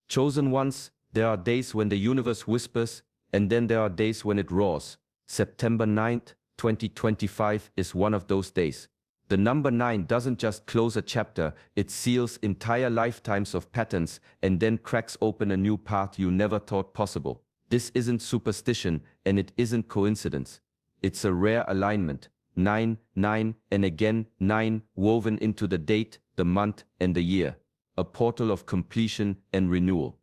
Chosen ones, there are days when the universe whispers, and then there are days when it roars. September 9th, 2025 is one of those days. The number 9 doesn't just close a chapter, it seals entire lifetimes of patterns and then cracks open a new path you never thought possible. This isn't superstition and it isn't coincidence. It's a rare alignment. 9, 9, and again 9 woven into the date, the month, and the year. A portal of completion and renewal.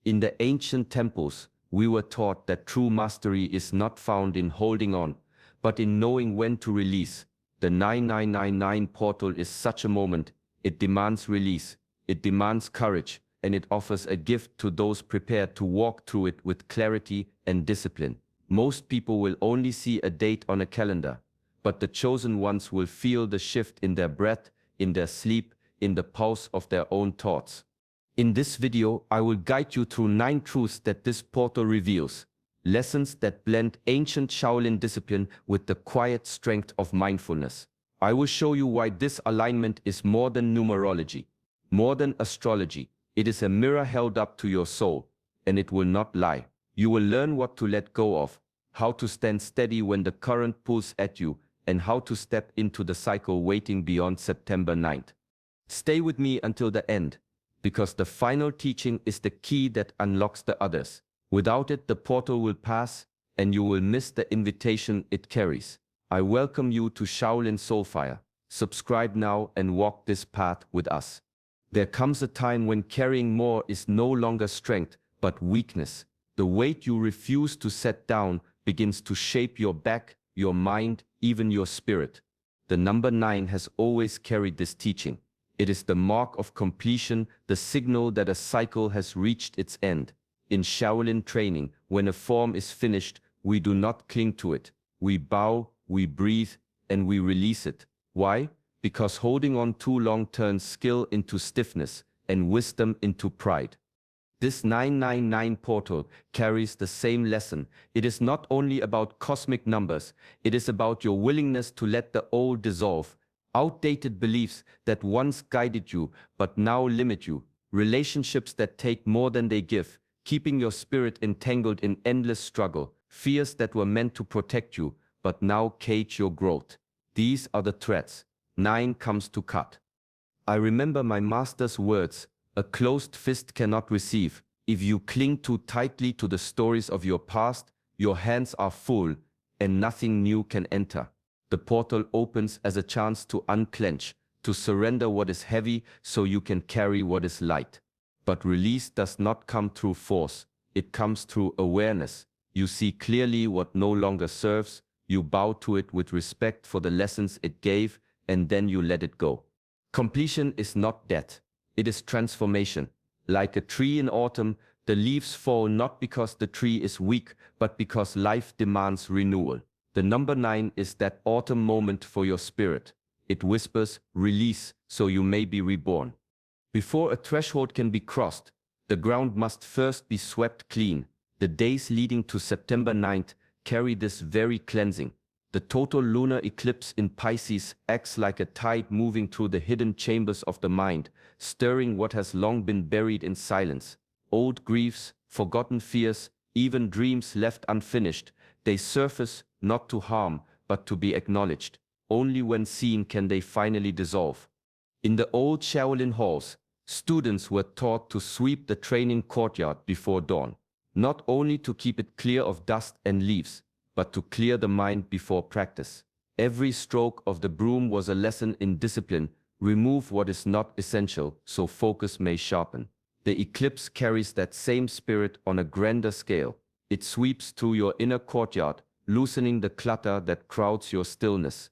In the ancient temples, we were taught that true mastery is not found in holding on, but in knowing when to release. The 9999 portal is such a moment. It demands release, it demands courage, and it offers a gift to those prepared to walk through it with clarity and discipline. Most people will only see a date on a calendar, but the chosen ones will feel the shift in their breath, in their sleep, in the pulse of their own thoughts. In this video, I will guide you through 9 truths that this portal reveals. Lessons that blend ancient Shaolin discipline with the quiet strength of mindfulness. I will show you why this alignment is more than numerology, more than astrology. It is a mirror held up to your soul, and it will not lie. You will learn what to let go of, how to stand steady when the current pulls at you, and how to step into the cycle waiting beyond September 9th. Stay with me until the end, because the final teaching is the key that unlocks the others. Without it, the portal will pass, and you will miss the invitation it carries. I welcome you to Shaolin Soulfire. Subscribe now and walk this path with us. There comes a time when carrying more is no longer strength, but weakness. The weight you refuse to set down begins to shape your back, your mind, even your spirit. The number 9 has always carried this teaching. It is the mark of completion, the signal that a cycle has reached its end. In Shaolin training, when a form is finished, we do not cling to it. We bow, we breathe, and we release it. Why? Because holding on too long turns skill into stiffness and wisdom into pride. This 999 portal carries the same lesson. It is not only about cosmic numbers, it is about your willingness to let the old dissolve. Outdated beliefs that once guided you but now limit you. Relationships that take more than they give, keeping your spirit entangled in endless struggle. Fears that were meant to protect you but now cage your growth. These are the threats 9 comes to cut. I remember my master's words, a closed fist cannot receive. If you cling too tightly to the stories of your past, your hands are full and nothing new can enter. The portal opens as a chance to unclench, to surrender what is heavy so you can carry what is light. But release does not come through force, it comes through awareness. You see clearly what no longer serves, you bow to it with respect for the lessons it gave, and then you let it go. Completion is not death, it is transformation. Like a tree in autumn, the leaves fall not because the tree is weak, but because life demands renewal. The number 9 is that autumn moment for your spirit. It whispers, release, so you may be reborn. Before a threshold can be crossed, the ground must first be swept clean. The days leading to September 9th carry this very cleansing. The total lunar eclipse in Pisces acts like a tide moving through the hidden chambers of the mind, stirring what has long been buried in silence. Old griefs, forgotten fears, even dreams left unfinished, they surface not to harm, but to be acknowledged. Only when seen can they finally dissolve. In the old Shaolin halls, students were taught to sweep the training courtyard before dawn, not only to keep it clear of dust and leaves, but to clear the mind before practice. Every stroke of the broom was a lesson in discipline. Remove what is not essential, so focus may sharpen. The eclipse carries that same spirit on a grander scale. It sweeps through your inner courtyard, loosening the clutter that crowds your stillness.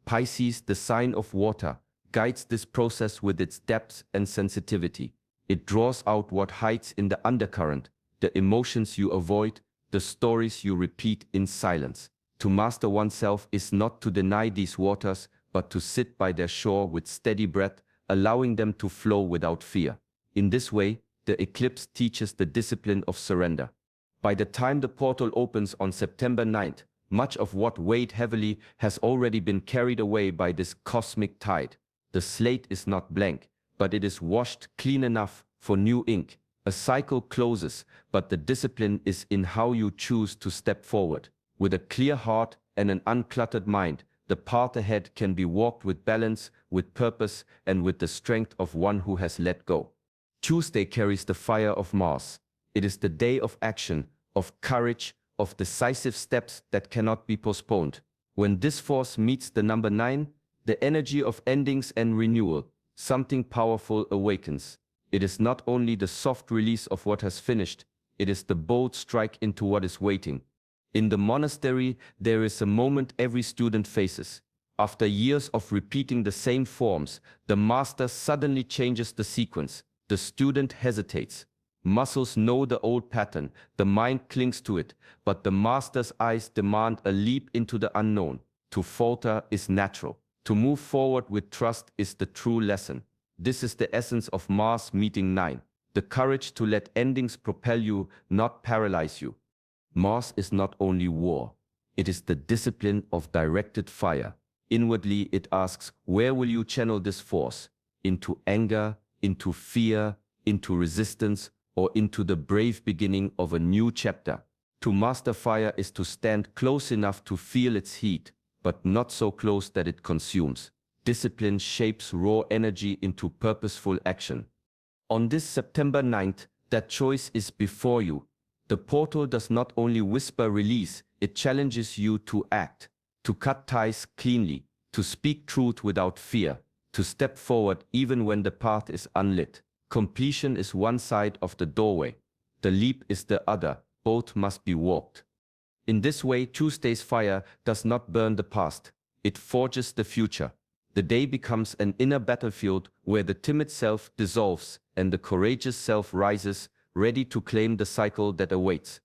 Pisces, the sign of water, guides this process with its depth and sensitivity. It draws out what hides in the undercurrent, the emotions you avoid, the stories you repeat in silence. To master oneself is not to deny these waters, but to sit by their shore with steady breath, allowing them to flow without fear. In this way, the eclipse teaches the discipline of surrender. By the time the portal opens on September 9th, much of what weighed heavily has already been carried away by this cosmic tide. The slate is not blank, but it is washed clean enough for new ink. A cycle closes, but the discipline is in how you choose to step forward. With a clear heart and an uncluttered mind, the path ahead can be walked with balance, with purpose, and with the strength of one who has let go. Tuesday carries the fire of Mars. It is the day of action, of courage, of decisive steps that cannot be postponed. When this force meets the number 9, the energy of endings and renewal, something powerful awakens. It is not only the soft release of what has finished, it is the bold strike into what is waiting. In the monastery, there is a moment every student faces. After years of repeating the same forms, the master suddenly changes the sequence. The student hesitates. Muscles know the old pattern, the mind clings to it, but the master's eyes demand a leap into the unknown. To falter is natural. To move forward with trust is the true lesson. This is the essence of Mars meeting 9. The courage to let endings propel you, not paralyze you. Mars is not only war. It is the discipline of directed fire. Inwardly it asks, where will you channel this force? Into anger, into fear, into resistance, or into the brave beginning of a new chapter. To master fire is to stand close enough to feel its heat, but not so close that it consumes. Discipline shapes raw energy into purposeful action. On this September 9th, that choice is before you. The portal does not only whisper release, it challenges you to act, to cut ties cleanly, to speak truth without fear, to step forward even when the path is unlit. Completion is one side of the doorway. The leap is the other. Both must be walked. In this way, Tuesday's fire does not burn the past. It forges the future. The day becomes an inner battlefield where the timid self dissolves and the courageous self rises, ready to claim the cycle that awaits.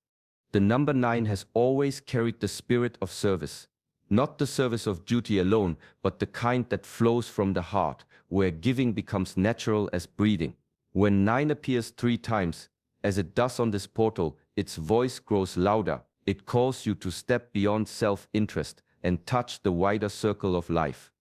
The number 9 has always carried the spirit of service. Not the service of duty alone, but the kind that flows from the heart, where giving becomes natural as breathing. When 9 appears 3 times, as it does on this portal, its voice grows louder. It calls you to step beyond self-interest and touch the wider circle of life.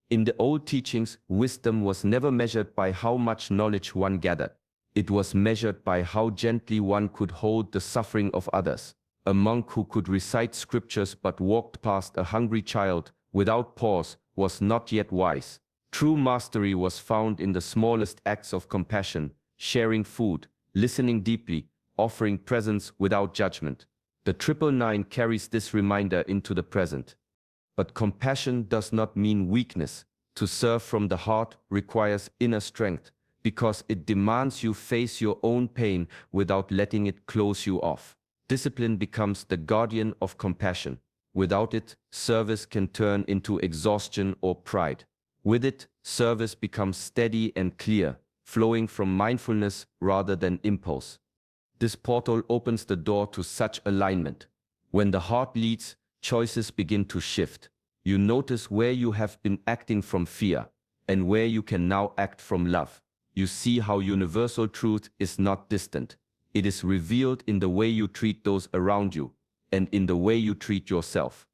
In the old teachings, wisdom was never measured by how much knowledge one gathered. It was measured by how gently one could hold the suffering of others. A monk who could recite scriptures but walked past a hungry child without pause was not yet wise. True mastery was found in the smallest acts of compassion, sharing food, listening deeply, offering presence without judgment. The 999 carries this reminder into the present. But compassion does not mean weakness. To serve from the heart requires inner strength, because it demands you face your own pain without letting it close you off. Discipline becomes the guardian of compassion. Without it, service can turn into exhaustion or pride. With it, service becomes steady and clear, flowing from mindfulness rather than impulse. This portal opens the door to such alignment. When the heart leads, choices begin to shift. You notice where you have been acting from fear, and where you can now act from love. You see how universal truth is not distant. It is revealed in the way you treat those around you, and in the way you treat yourself.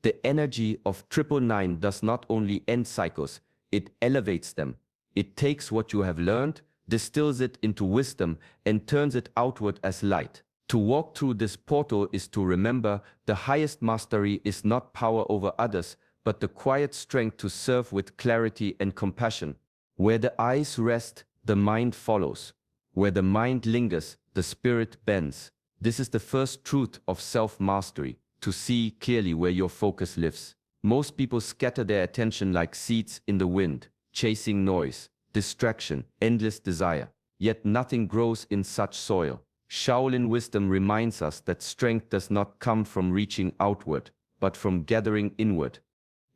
The energy of 999 does not only end cycles, it elevates them. It takes what you have learned, distills it into wisdom, and turns it outward as light. To walk through this portal is to remember the highest mastery is not power over others, but the quiet strength to serve with clarity and compassion. Where the eyes rest, the mind follows. Where the mind lingers, the spirit bends. This is the first truth of self-mastery, to see clearly where your focus lives. Most people scatter their attention like seeds in the wind, chasing noise, distraction, endless desire. Yet nothing grows in such soil. Shaolin wisdom reminds us that strength does not come from reaching outward, but from gathering inward.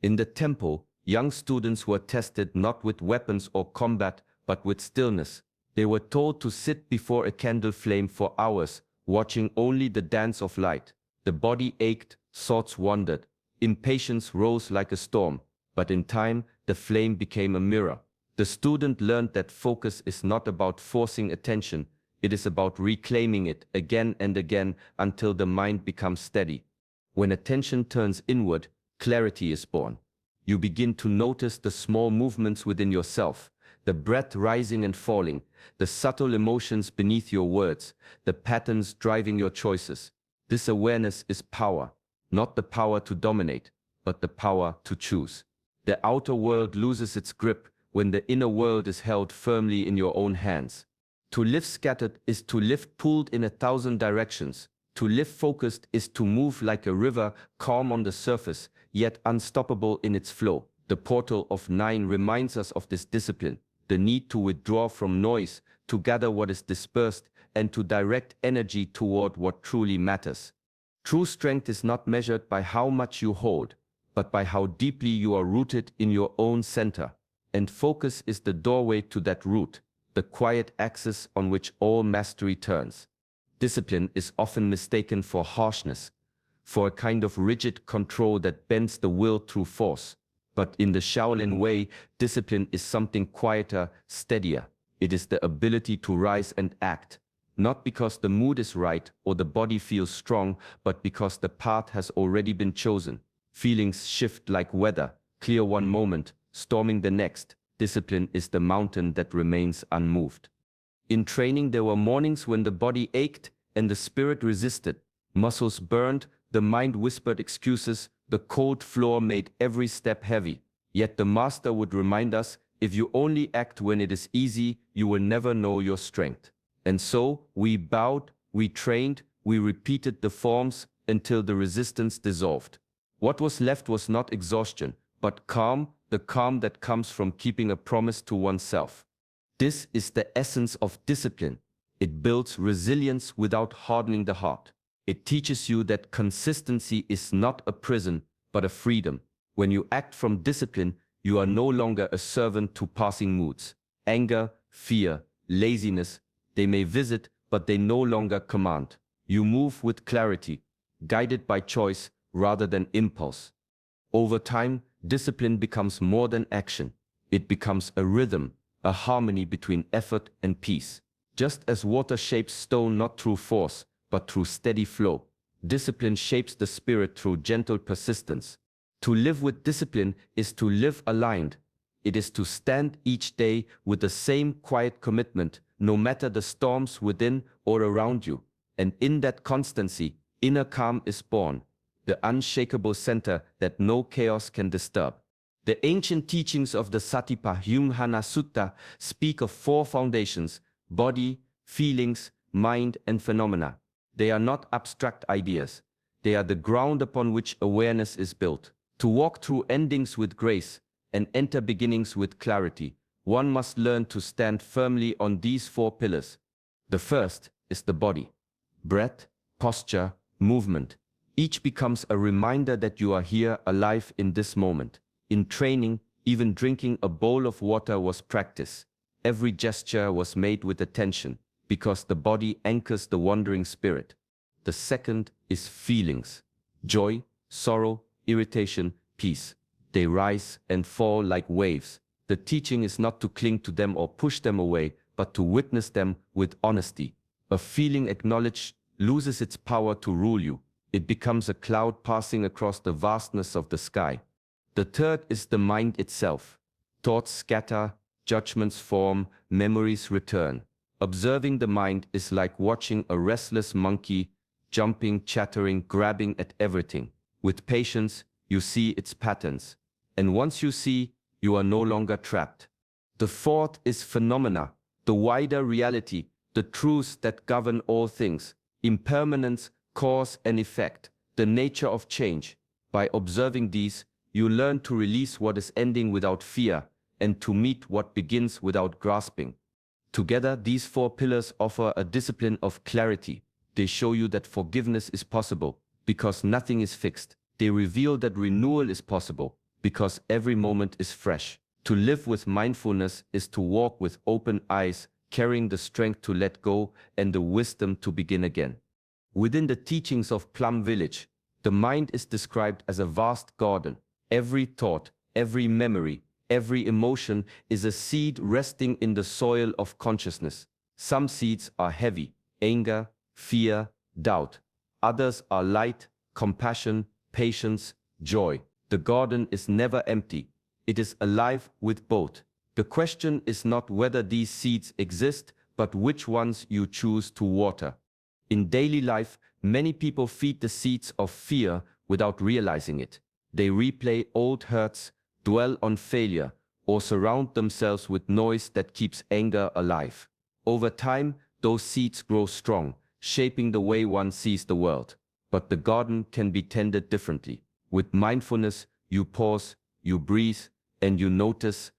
In the temple, young students were tested not with weapons or combat, but with stillness. They were told to sit before a candle flame for hours, watching only the dance of light. The body ached, thoughts wandered, impatience rose like a storm, but in time, the flame became a mirror. The student learned that focus is not about forcing attention, it is about reclaiming it again and again until the mind becomes steady. When attention turns inward, clarity is born. You begin to notice the small movements within yourself, the breath rising and falling, the subtle emotions beneath your words, the patterns driving your choices. This awareness is power, not the power to dominate, but the power to choose. The outer world loses its grip when the inner world is held firmly in your own hands. To live scattered is to live pulled in 1,000 directions. To live focused is to move like a river, calm on the surface, yet unstoppable in its flow. The portal of 9 reminds us of this discipline, the need to withdraw from noise, to gather what is dispersed, and to direct energy toward what truly matters. True strength is not measured by how much you hold, but by how deeply you are rooted in your own center. And focus is the doorway to that root, the quiet axis on which all mastery turns. Discipline is often mistaken for harshness, for a kind of rigid control that bends the will through force. But in the Shaolin way, discipline is something quieter, steadier. It is the ability to rise and act, not because the mood is right or the body feels strong, but because the path has already been chosen. Feelings shift like weather, clear one moment, storming the next. Discipline is the mountain that remains unmoved. In training, there were mornings when the body ached and the spirit resisted. Muscles burned, the mind whispered excuses, the cold floor made every step heavy. Yet the master would remind us, if you only act when it is easy, you will never know your strength. And so, we bowed, we trained, we repeated the forms until the resistance dissolved. What was left was not exhaustion, but calm, the calm that comes from keeping a promise to oneself. This is the essence of discipline. It builds resilience without hardening the heart. It teaches you that consistency is not a prison, but a freedom. When you act from discipline, you are no longer a servant to passing moods. Anger, fear, laziness, they may visit, but they no longer command. You move with clarity, guided by choice rather than impulse. Over time, discipline becomes more than action. It becomes a rhythm, a harmony between effort and peace. Just as water shapes stone not through force, but through steady flow, discipline shapes the spirit through gentle persistence. To live with discipline is to live aligned. It is to stand each day with the same quiet commitment, no matter the storms within or around you. And in that constancy, inner calm is born, the unshakable center that no chaos can disturb. The ancient teachings of the Satipatthana Sutta speak of 4 foundations: body, feelings, mind, and phenomena. They are not abstract ideas. They are the ground upon which awareness is built. To walk through endings with grace and enter beginnings with clarity, one must learn to stand firmly on these 4 pillars. The first is the body. Breath, posture, movement. Each becomes a reminder that you are here, alive in this moment. In training, even drinking a bowl of water was practice. Every gesture was made with attention, because the body anchors the wandering spirit. The second is feelings. Joy, sorrow, irritation, peace. They rise and fall like waves. The teaching is not to cling to them or push them away, but to witness them with honesty. A feeling acknowledged loses its power to rule you. It becomes a cloud passing across the vastness of the sky. The third is the mind itself. Thoughts scatter, judgments form, memories return. Observing the mind is like watching a restless monkey, jumping, chattering, grabbing at everything. With patience, you see its patterns. And once you see, you are no longer trapped. The fourth is phenomena, the wider reality, the truths that govern all things. Impermanence, cause and effect, the nature of change. By observing these, you learn to release what is ending without fear, and to meet what begins without grasping. Together, these 4 pillars offer a discipline of clarity. They show you that forgiveness is possible, because nothing is fixed. They reveal that renewal is possible, because every moment is fresh. To live with mindfulness is to walk with open eyes, carrying the strength to let go and the wisdom to begin again. Within the teachings of Plum Village, the mind is described as a vast garden. Every thought, every memory, every emotion is a seed resting in the soil of consciousness. Some seeds are heavy, anger, fear, doubt. Others are light, compassion, patience, joy. The garden is never empty. It is alive with both. The question is not whether these seeds exist, but which ones you choose to water. In daily life, many people feed the seeds of fear without realizing it. They replay old hurts, dwell on failure, or surround themselves with noise that keeps anger alive. Over time, those seeds grow strong, shaping the way one sees the world. But the garden can be tended differently. With mindfulness, you pause, you breathe, and you notice,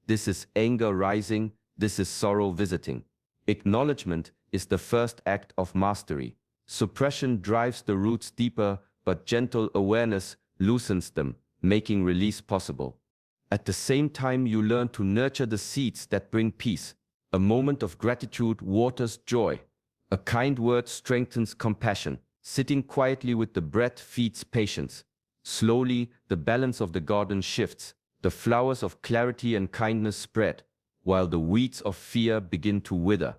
this is anger rising, this is sorrow visiting. Acknowledgement is the first act of mastery. Suppression drives the roots deeper, but gentle awareness loosens them, making release possible. At the same time, you learn to nurture the seeds that bring peace. A moment of gratitude waters joy. A kind word strengthens compassion. Sitting quietly with the breath feeds patience. Slowly, the balance of the garden shifts. The flowers of clarity and kindness spread, while the weeds of fear begin to wither.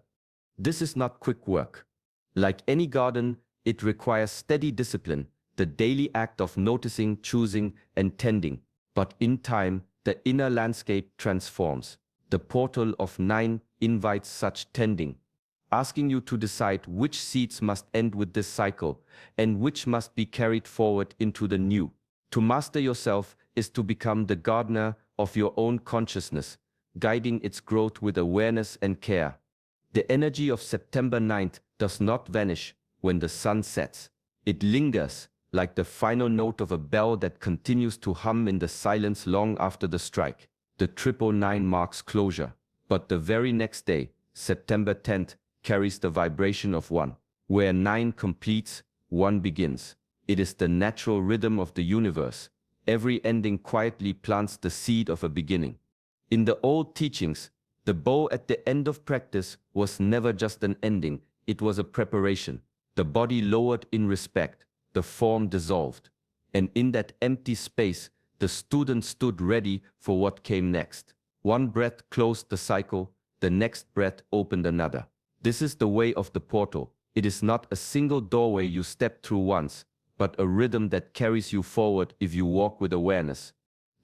This is not quick work. Like any garden, it requires steady discipline, the daily act of noticing, choosing, and tending. But in time, the inner landscape transforms. The portal of 9 invites such tending, asking you to decide which seeds must end with this cycle and which must be carried forward into the new. To master yourself is to become the gardener of your own consciousness, guiding its growth with awareness and care. The energy of September 9th does not vanish when the sun sets. It lingers, like the final note of a bell that continues to hum in the silence long after the strike. The 999 marks closure, but the very next day, September 10th, carries the vibration of 1. Where 9 completes, 1 begins. It is the natural rhythm of the universe. Every ending quietly plants the seed of a beginning. In the old teachings, the bow at the end of practice was never just an ending, it was a preparation. The body lowered in respect, the form dissolved. And in that empty space, the student stood ready for what came next. One breath closed the cycle, the next breath opened another. This is the way of the portal. It is not a single doorway you step through once, but a rhythm that carries you forward if you walk with awareness.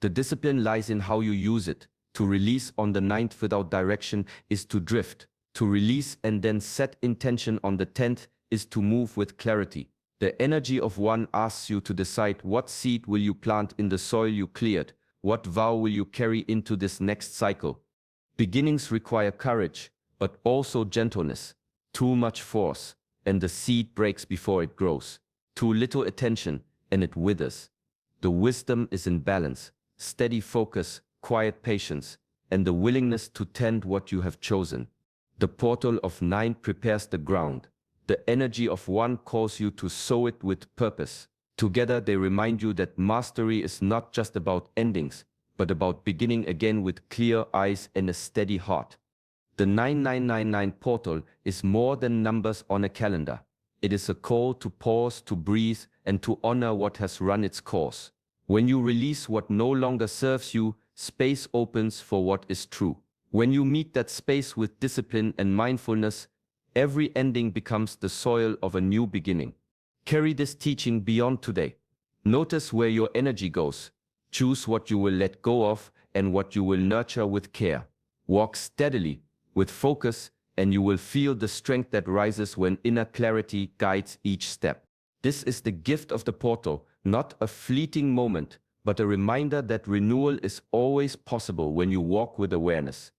The discipline lies in how you use it. To release on the 9th without direction is to drift. To release and then set intention on the 10th is to move with clarity. The energy of 1 asks you to decide what seed will you plant in the soil you cleared, what vow will you carry into this next cycle. Beginnings require courage, but also gentleness. Too much force, and the seed breaks before it grows. Too little attention, and it withers. The wisdom is in balance, steady focus, quiet patience, and the willingness to tend what you have chosen. The portal of 9 prepares the ground. The energy of 1 calls you to sow it with purpose. Together they remind you that mastery is not just about endings, but about beginning again with clear eyes and a steady heart. The 9999 portal is more than numbers on a calendar. It is a call to pause, to breathe, and to honor what has run its course. When you release what no longer serves you, space opens for what is true. When you meet that space with discipline and mindfulness, every ending becomes the soil of a new beginning. Carry this teaching beyond today. Notice where your energy goes. Choose what you will let go of and what you will nurture with care. Walk steadily, with focus, and you will feel the strength that rises when inner clarity guides each step. This is the gift of the portal, not a fleeting moment, but a reminder that renewal is always possible when you walk with awareness.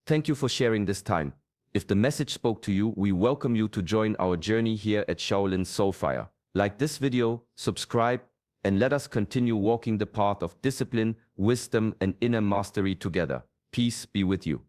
Thank you for sharing this time. If the message spoke to you, we welcome you to join our journey here at Shaolin Soulfire. Like this video, subscribe, and let us continue walking the path of discipline, wisdom, and inner mastery together. Peace be with you.